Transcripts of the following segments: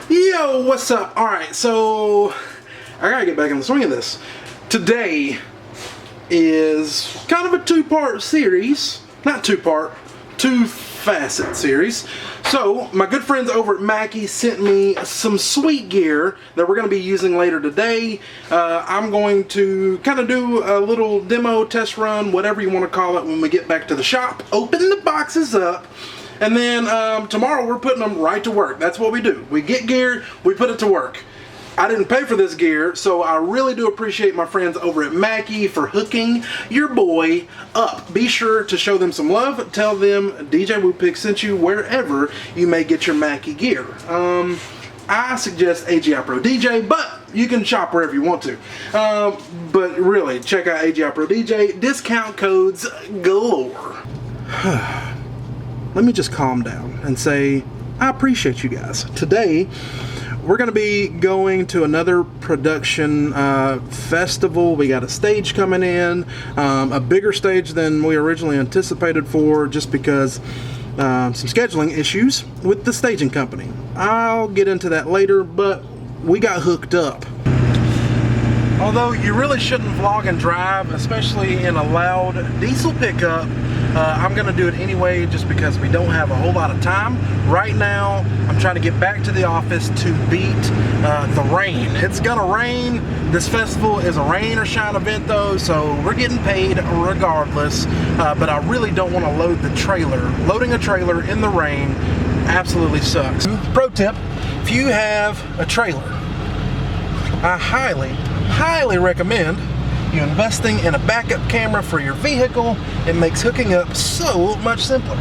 Yo, what's up? Alright, so I gotta get back in the swing of this. Today is kind of a two-part series. Not two-part, two-facet series. So, my good friends over at Mackie sent me some sweet gear that we're going to be using later today. I'm going to kind of do a little demo, test run, whatever you want to call it, when we get back to the shop. Open the boxes up. And then tomorrow we're putting them right to work. That's what we do. We get gear, we put it to work. I didn't pay for this gear, so I really do appreciate my friends over at Mackie for hooking your boy up. Be sure to show them some love. Tell them DJ Woopig sent you wherever you may get your Mackie gear. I suggest AGI Pro DJ, but you can shop wherever you want to. But really, check out AGI Pro DJ. Discount codes galore. Let me just calm down and say I appreciate you guys. Today we're going to be going to another production festival. We got a stage coming in, a bigger stage than we originally anticipated for, just because some scheduling issues with the staging company. I'll get into that later, but we got hooked up. Although you really shouldn't vlog and drive, especially in a loud diesel pickup, I'm going to do it anyway just because we don't have a whole lot of time. Right now, I'm trying to get back to the office to beat the rain. It's going to rain. This festival is a rain or shine event though, so we're getting paid regardless. But I really don't want to load the trailer. Loading a trailer in the rain absolutely sucks. Pro tip, if you have a trailer, I highly recommend you investing in a backup camera for your vehicle. It makes hooking up so much simpler.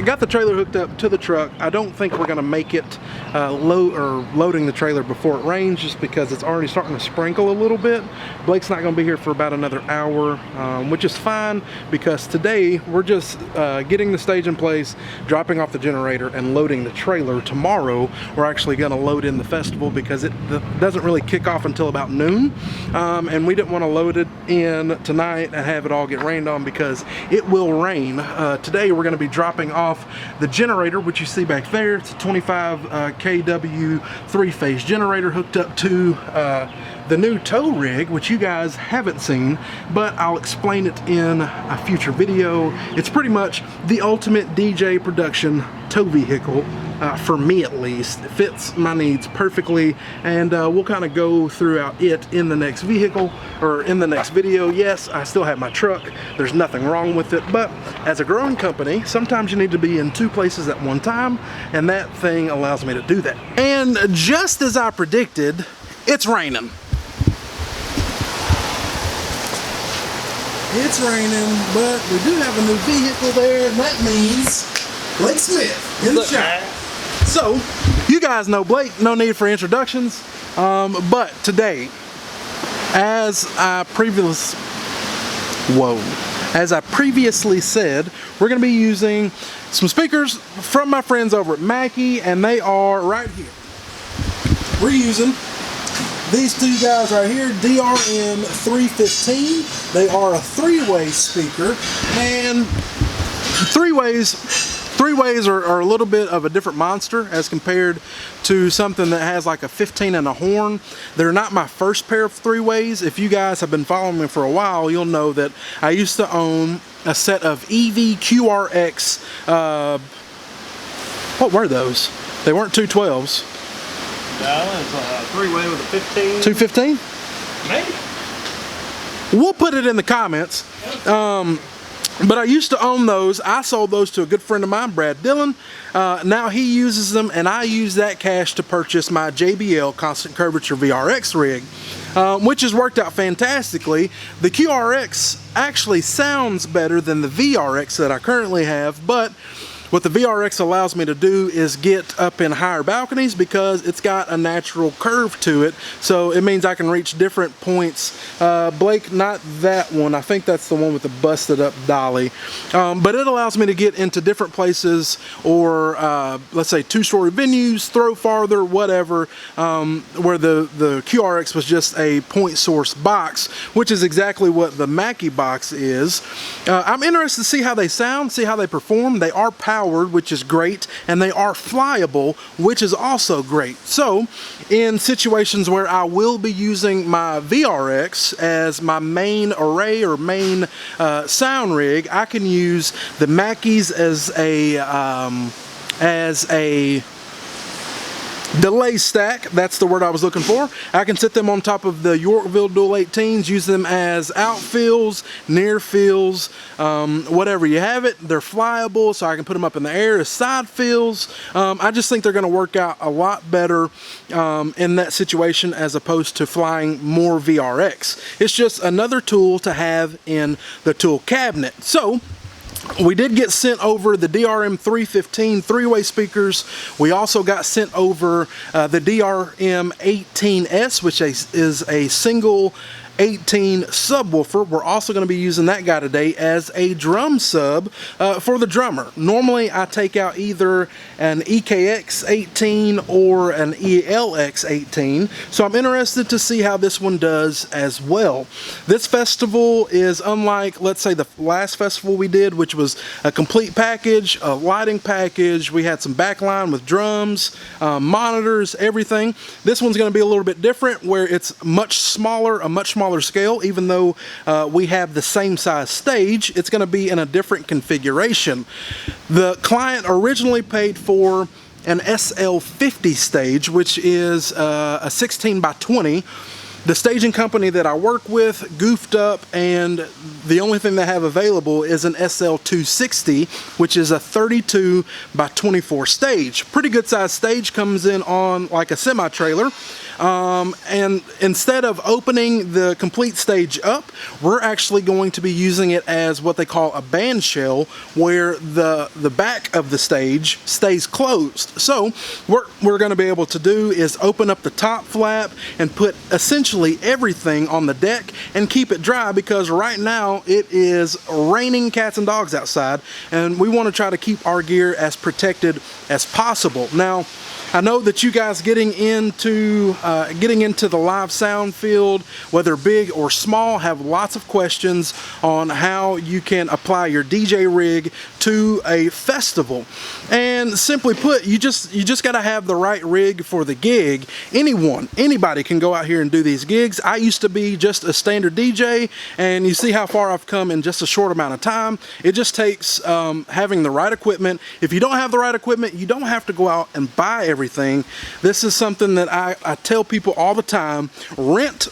Got the trailer hooked up to the truck. I don't think we're going to make it loading the trailer before it rains, just because it's already starting to sprinkle a little bit. Blake's not going to be here for about another hour, which is fine because today we're just getting the stage in place, dropping off the generator, and loading the trailer. Tomorrow we're actually going to load in the festival because it doesn't really kick off until about noon, and we didn't want to load it in tonight and have it all get rained on because it will rain. Today we're going to be dropping off the generator, which you see back there. It's a 25 kW 3-phase generator hooked up to the new tow rig, which you guys haven't seen, but I'll explain it in a future video. It's pretty much the ultimate DJ production tow vehicle, for me at least. It fits my needs perfectly, and we'll kind of go throughout it in the next vehicle, or in the next video. Yes, I still have my truck. There's nothing wrong with it, but as a growing company, sometimes you need to be in two places at one time, and that thing allows me to do that. And just as I predicted, it's raining. It's raining, but we do have a new vehicle there, and that means Blake Smith in the shop. So, you guys know Blake, no need for introductions, but today, as I previously said, we're going to be using some speakers from my friends over at Mackie, and they are right here. We're using these two guys right here, DRM 315. They are a three-way speaker, and three-ways are a little bit of a different monster as compared to something that has like a 15 and a horn. They're not my first pair of three-ways. If you guys have been following me for a while, you'll know that I used to own a set of EV QRX, what were those? They weren't 212s. No, it's a three-way with a 15. 215? Maybe. We'll put it in the comments. But I used to own those. I sold those to a good friend of mine, Brad Dillon. Now he uses them, and I use that cash to purchase my JBL Constant Curvature VRX rig, which has worked out fantastically. The QRX actually sounds better than the VRX that I currently have, but What the VRX allows me to do is get up in higher balconies because it's got a natural curve to it. So it means I can reach different points. Blake, not that one. I think that's the one with the busted up dolly. But it allows me to get into different places, or let's say two-story venues, throw farther, whatever, where the QRX was just a point source box, which is exactly what the Mackie box is. I'm interested to see how they sound, see how they perform. They are powered, which is great, and they are flyable, which is also great. So in situations where I will be using my VRX as my main array or main sound rig, I can use the Mackies as a delay stack. That's the word I was looking for. I can sit them on top of the Yorkville Dual 18s, use them as outfills, near fills, whatever you have it. They're flyable, so I can put them up in the air as side fills. I just think they're going to work out a lot better in that situation as opposed to flying more VRX. It's just another tool to have in the tool cabinet. So we did get sent over the DRM 315 three-way speakers. We also got sent over the DRM 18S, which is a single 18 subwoofer. We're also going to be using that guy today as a drum sub for the drummer. Normally I take out either an EKX 18 or an ELX 18, so I'm interested to see how this one does as well. This festival is unlike, let's say, the last festival we did, which was a complete package, a lighting package. We had some backline with drums, monitors, everything. This one's going to be a little bit different, where it's much smaller, a much smaller scale. Even though we have the same size stage, it's going to be in a different configuration. The client originally paid for an SL50 stage, which is a 16 by 20. The staging company that I work with goofed up, and the only thing they have available is an SL260, which is a 32 by 24 stage. Pretty good size stage, comes in on like a semi-trailer. And instead of opening the complete stage up, we're actually going to be using it as what they call a band shell, where the back of the stage stays closed. So what we're going to be able to do is open up the top flap and put essentially everything on the deck and keep it dry, because right now it is raining cats and dogs outside, and we want to try to keep our gear as protected as possible. Now, I know that you guys getting into the live sound field, whether big or small, have lots of questions on how you can apply your DJ rig to a festival. And simply put, you just got to have the right rig for the gig. Anybody can go out here and do these gigs. I used to be just a standard DJ, and you see how far I've come in just a short amount of time. It just takes having the right equipment. If you don't have the right equipment, you don't have to go out and buy everything. This is something that I tell people all the time: rent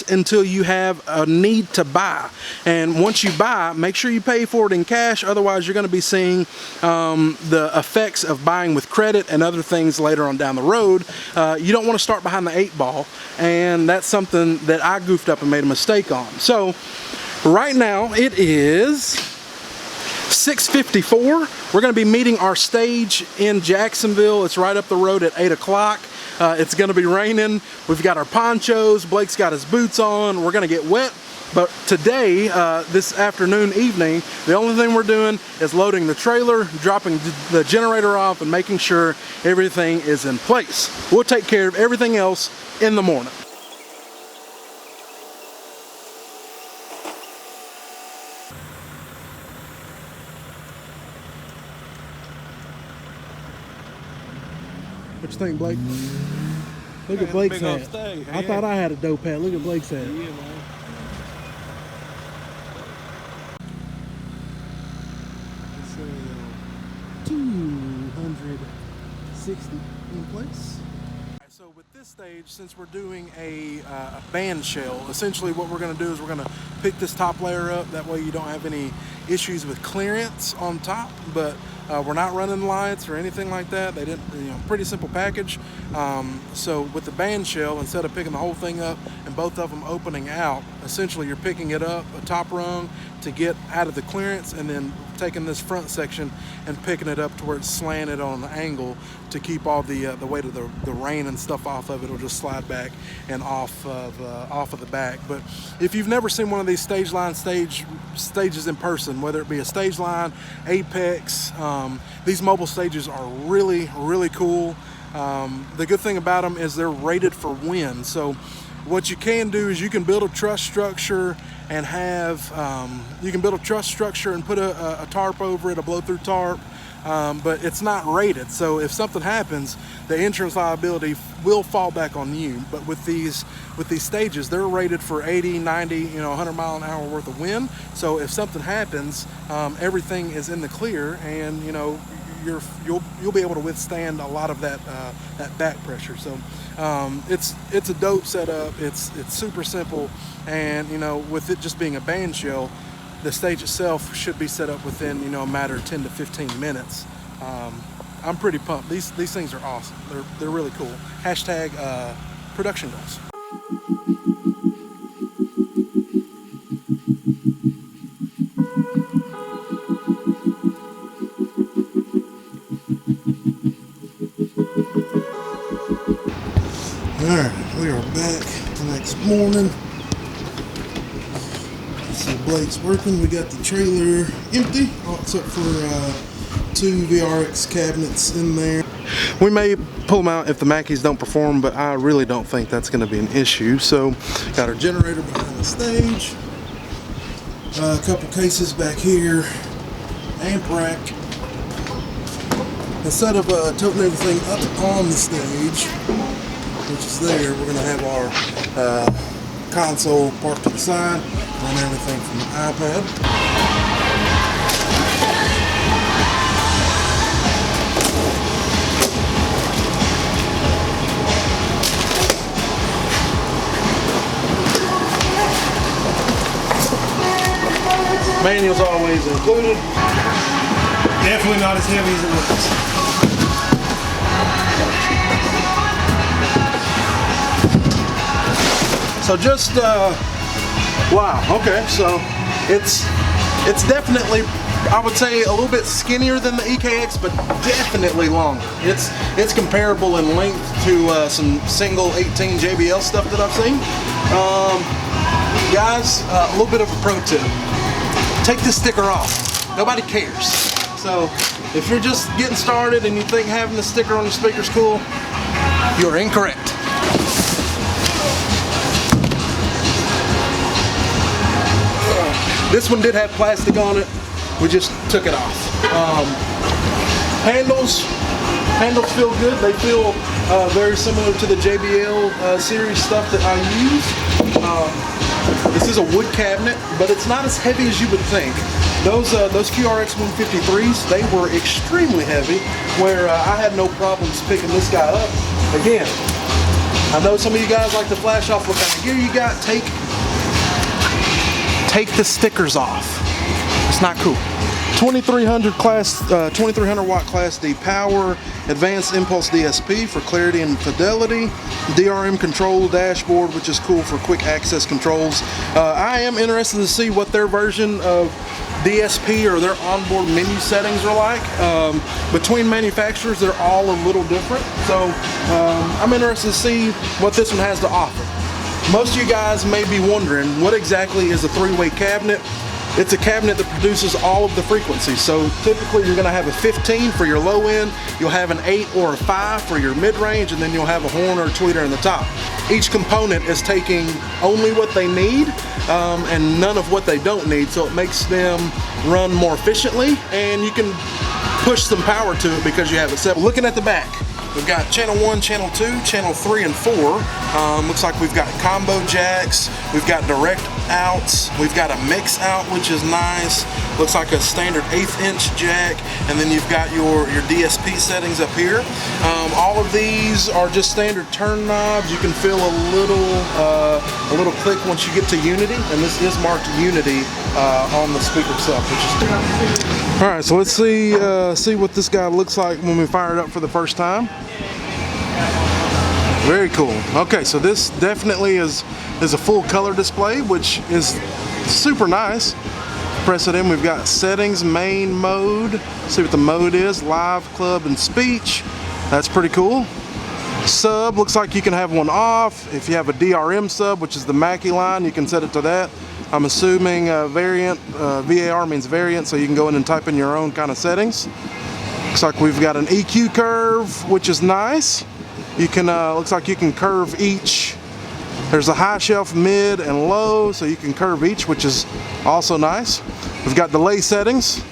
until you have a need to buy. And once you buy, make sure you pay for it in cash. Otherwise, you're going to be seeing the effects of buying with credit and other things later on down the road. You don't want to start behind the 8-ball, and that's something that I goofed up and made a mistake on. So right now it is 6:54. We're going to be meeting our stage in Jacksonville. It's right up the road at 8 o'clock. It's going to be raining. We've got our ponchos. Blake's got his boots on. We're going to get wet. But today, this afternoon, evening, the only thing we're doing is loading the trailer, dropping the generator off, and making sure everything is in place. We'll take care of everything else in the morning. What you think, Blake? Look at Blake's hat. I thought I had a dope hat. Look at Blake's hat. Yeah, man. It's 260 in place. So with this stage, since we're doing a band shell, essentially what we're going to do is we're going to pick this top layer up. That way you don't have any issues with clearance on top. But We're not running lights or anything like that. They didn't, you know, pretty simple package. So with the band shell, instead of picking the whole thing up and both of them opening out, essentially you're picking it up a top rung to get out of the clearance, and then taking this front section and picking it up to where it's slanted on an angle to keep all the weight of the rain and stuff off of it. It'll just slide back and off of the back. But if you've never seen one of these stage line stages in person, whether it be a stage line, Apex, these mobile stages are really, really cool. The good thing about them is they're rated for wind. So what you can do is you can build a truss structure and have, you can build a truss structure and put a tarp over it, a blow-through tarp, but it's not rated. So if something happens, the insurance liability will fall back on you. But with these stages, they're rated for 80, 90, 100 mile an hour worth of wind. So if something happens, everything is in the clear, and you'll be able to withstand a lot of that back pressure. So it's a dope setup. It's super simple, and with it just being a band shell, the stage itself should be set up within a matter of 10 to 15 minutes. I'm pretty pumped. These things are awesome. They're really cool. Hashtag production goals. Alright, we are back the next morning. So Blake's working. We got the trailer empty, except for 2 VRX cabinets in there. We may pull them out if the Mackies don't perform, but I really don't think that's going to be an issue. So got our generator behind the stage, a couple cases back here, amp rack. Instead of toting everything up on the stage, which is there, we're going to have our console parked to the side, run everything from the iPad. Manual's always included. Definitely not as heavy as it looks. So just, wow, okay, so it's definitely, I would say, a little bit skinnier than the EKX, but definitely longer. It's comparable in length to some single 18 JBL stuff that I've seen. Guys, a little bit of a pro tip. Take the sticker off. Nobody cares. So if you're just getting started and you think having the sticker on your speaker is cool, you're incorrect. This one did have plastic on it. We just took it off. Handles feel good. They feel very similar to the JBL series stuff that I use. This is a wood cabinet, but it's not as heavy as you would think. Those QRX 153s, they were extremely heavy, where I had no problems picking this guy up. Again, I know some of you guys like to flash off what kind of gear you got. Take the stickers off. It's not cool. 2300 watt Class D power, advanced impulse DSP for clarity and fidelity, DRM control dashboard, which is cool for quick access controls. I am interested to see what their version of DSP or their onboard menu settings are like. Between manufacturers, they're all a little different. So I'm interested to see what this one has to offer. Most of you guys may be wondering, what exactly is a 3-way cabinet? It's a cabinet that produces all of the frequencies. So typically you're gonna have a 15 for your low end, you'll have an 8 or a 5 for your mid-range, and then you'll have a horn or a tweeter in the top. Each component is taking only what they need and none of what they don't need, so it makes them run more efficiently, and you can push some power to it because you have it set. Looking at the back, we've got channel 1, channel 2, channel 3, and 4. Looks like we've got combo jacks, we've got direct outs, we've got a mix out, which is nice. Looks like a standard 1/8 inch jack, and then you've got your DSP settings up here. All of these are just standard turn knobs. You can feel a little click once you get to Unity, and this is marked Unity on the speaker itself, which is all right. So let's see what this guy looks like when we fire it up for the first time. Very cool. Okay, so this definitely is a full color display, which is super nice. Press it in. We've got settings, main mode. See what the mode is: live, club, and speech. That's pretty cool. Sub, looks like you can have one off. If you have a DRM sub, which is the Mackie line, you can set it to that. I'm assuming variant, VAR means variant, so you can go in and type in your own kind of settings. Looks like we've got an EQ curve, which is nice. You can, looks like you can curve each. There's a high shelf, mid, and low, so you can curve each, which is also nice. We've got delay settings.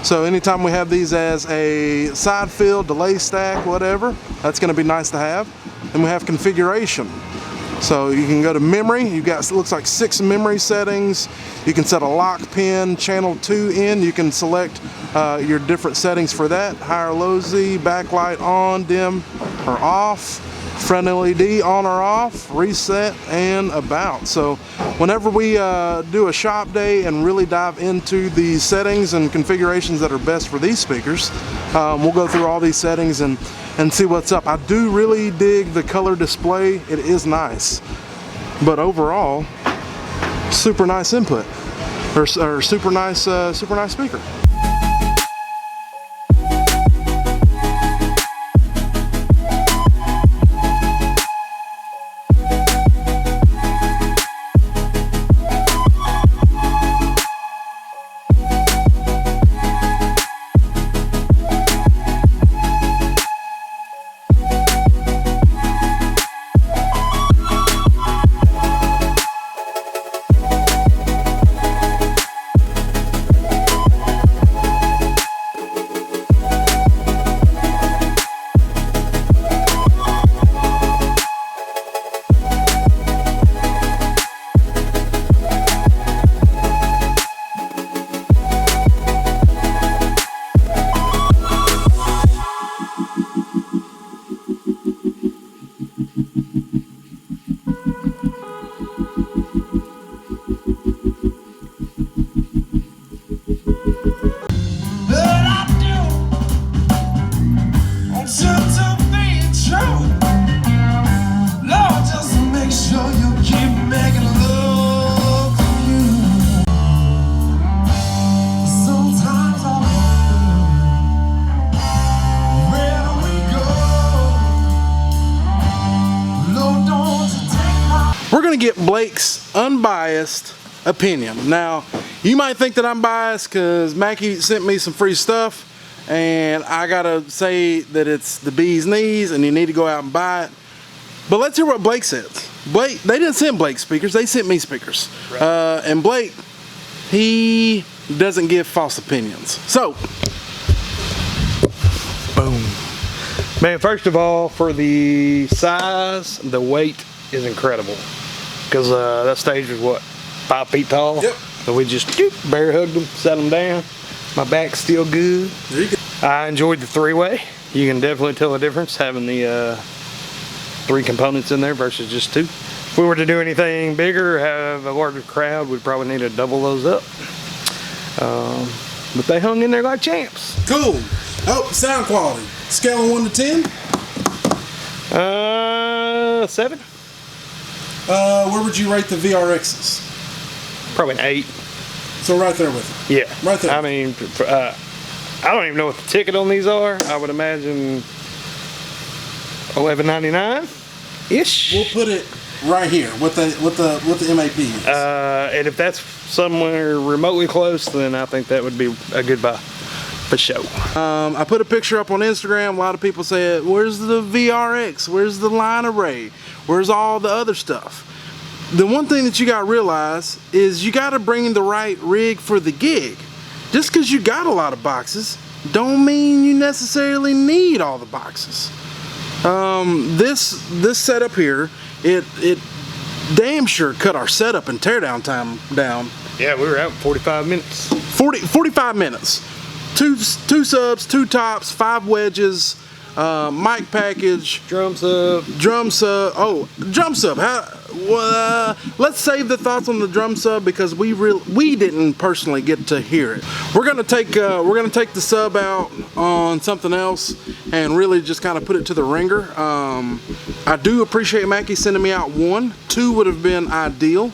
So anytime we have these as a side fill, delay stack, whatever, that's going to be nice to have. And we have configuration. So you can go to memory. You've got, it looks like 6 memory settings. You can set a lock pin, channel 2 in. You can select your different settings for that. High or low Z, backlight on, dim or off, front LED on or off, reset, and about. So whenever we do a shop day and really dive into the settings and configurations that are best for these speakers, we'll go through all these settings and see what's up. I do really dig the color display. It is nice, but overall, super nice input, or super nice speaker. We're gonna get Blake's unbiased opinion. Now, you might think that I'm biased because Mackie sent me some free stuff, and I gotta say that it's the bee's knees and you need to go out and buy it. But let's hear what Blake says. Blake, they didn't send Blake speakers, they sent me speakers. Right. And Blake, he doesn't give false opinions. So, boom. Man, first of all, for the size, the weight is incredible. Because that stage was what, 5 feet tall? Yep. So we just bear hugged them, set them down. My back's still good. There you go. I enjoyed the 3-way. You can definitely tell the difference having the 3 components in there versus just 2. If we were to do anything bigger, have a larger crowd, we'd probably need to double those up. But they hung in there like champs. Cool. Oh, sound quality. Scale of 1 to 10? 7. Where would you rate the VRXs? Probably an 8. So right there with it. Yeah. Right there. I mean, I don't even know what the ticket on these are. I would imagine $11.99-ish. We'll put it right here. What the MAP is. And if that's somewhere remotely close, then I think that would be a good buy for sure. I put a picture up on Instagram. A lot of people said, "Where's the VRX? Where's the line array? Where's all the other stuff?" The one thing that you gotta realize is you gotta bring the right rig for the gig. Just because you got a lot of boxes, don't mean you necessarily need all the boxes. This setup here, it damn sure cut our setup and teardown time down. Yeah, we were out in 45 minutes. 45 minutes. Two subs, 2 tops, 5 wedges. mic package, Drum sub. drum sub. Oh, drum sub. Let's save the thoughts on the drum sub because we didn't personally get to hear it. We're gonna take the sub out on something else and really just kind of put it to the ringer. I do appreciate Mackie sending me out one. Two would have been ideal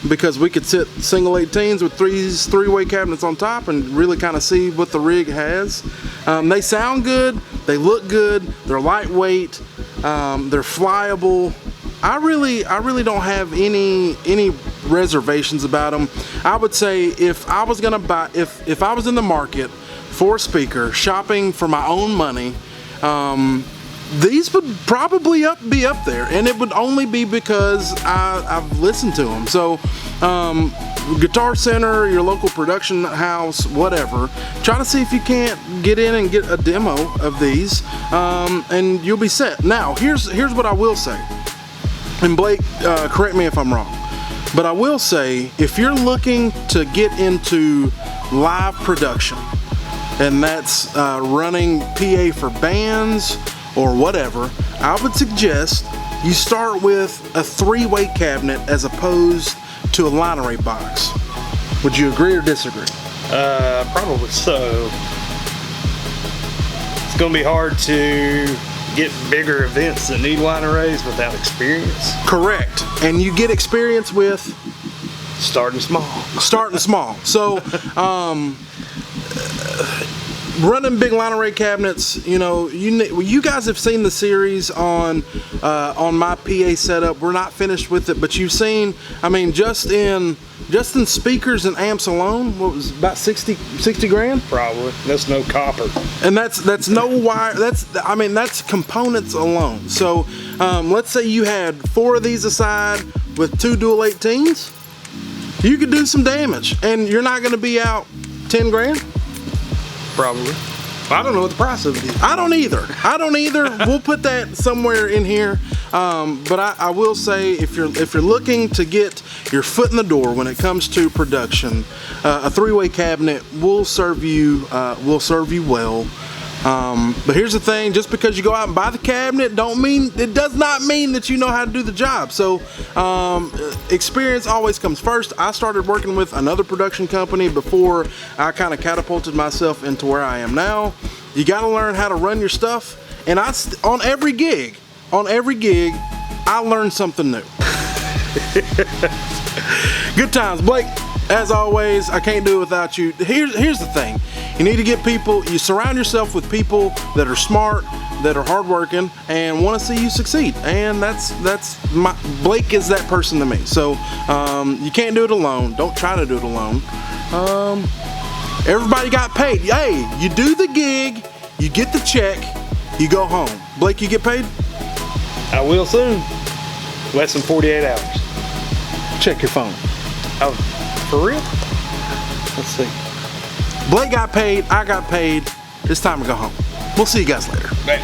because we could sit single 18s with three-way cabinets on top and really kind of see what the rig has. They sound good. They look good. They're lightweight. They're flyable. I really don't have any reservations about them. I would say if I was gonna buy, if I was in the market for a speaker, shopping for my own money, these would probably be up there, and it would only be because I've listened to them. So, Guitar Center, your local production house, whatever, try to see if you can't get in and get a demo of these, and you'll be set. Now, here's what I will say, and Blake, correct me if I'm wrong, but I will say if you're looking to get into live production, and that's running PA for bands or whatever, I would suggest you start with a three-way cabinet as opposed to a line array box. Would you agree or disagree? Probably so. It's gonna be hard to get bigger events that need line arrays without experience. Correct. And you get experience with Starting small. Starting small. So, running big line array cabinets, you know, you guys have seen the series on my PA setup. We're not finished with it, but you've seen, I mean, just in speakers and amps alone, what was about 60 grand? Probably. That's no copper. And that's no wire. That's components alone. So let's say you had 4 of these aside with 2 dual 18s, you could do some damage, and you're not going to be out 10 grand. Probably. I don't know what the price of it is. I don't either. We'll put that somewhere in here. But I will say, if you're looking to get your foot in the door when it comes to production, a three-way cabinet will serve you well. But here's the thing: just because you go out and buy the cabinet, it does not mean that you know how to do the job. So experience always comes first. I started working with another production company before I kind of catapulted myself into where I am now. You got to learn how to run your stuff, and on every gig, I learned something new. Good times, Blake. As always, I can't do it without you. Here's the thing. You need to get people, you surround yourself with people that are smart, that are hardworking, and want to see you succeed. And Blake is that person to me. So you can't do it alone. Don't try to do it alone. Everybody got paid. Hey, you do the gig, you get the check, you go home. Blake, you get paid? I will soon. Less than 48 hours. Check your phone. Oh, for real? Let's see. Blake got paid, I got paid. It's time to go home. We'll see you guys later. Bye.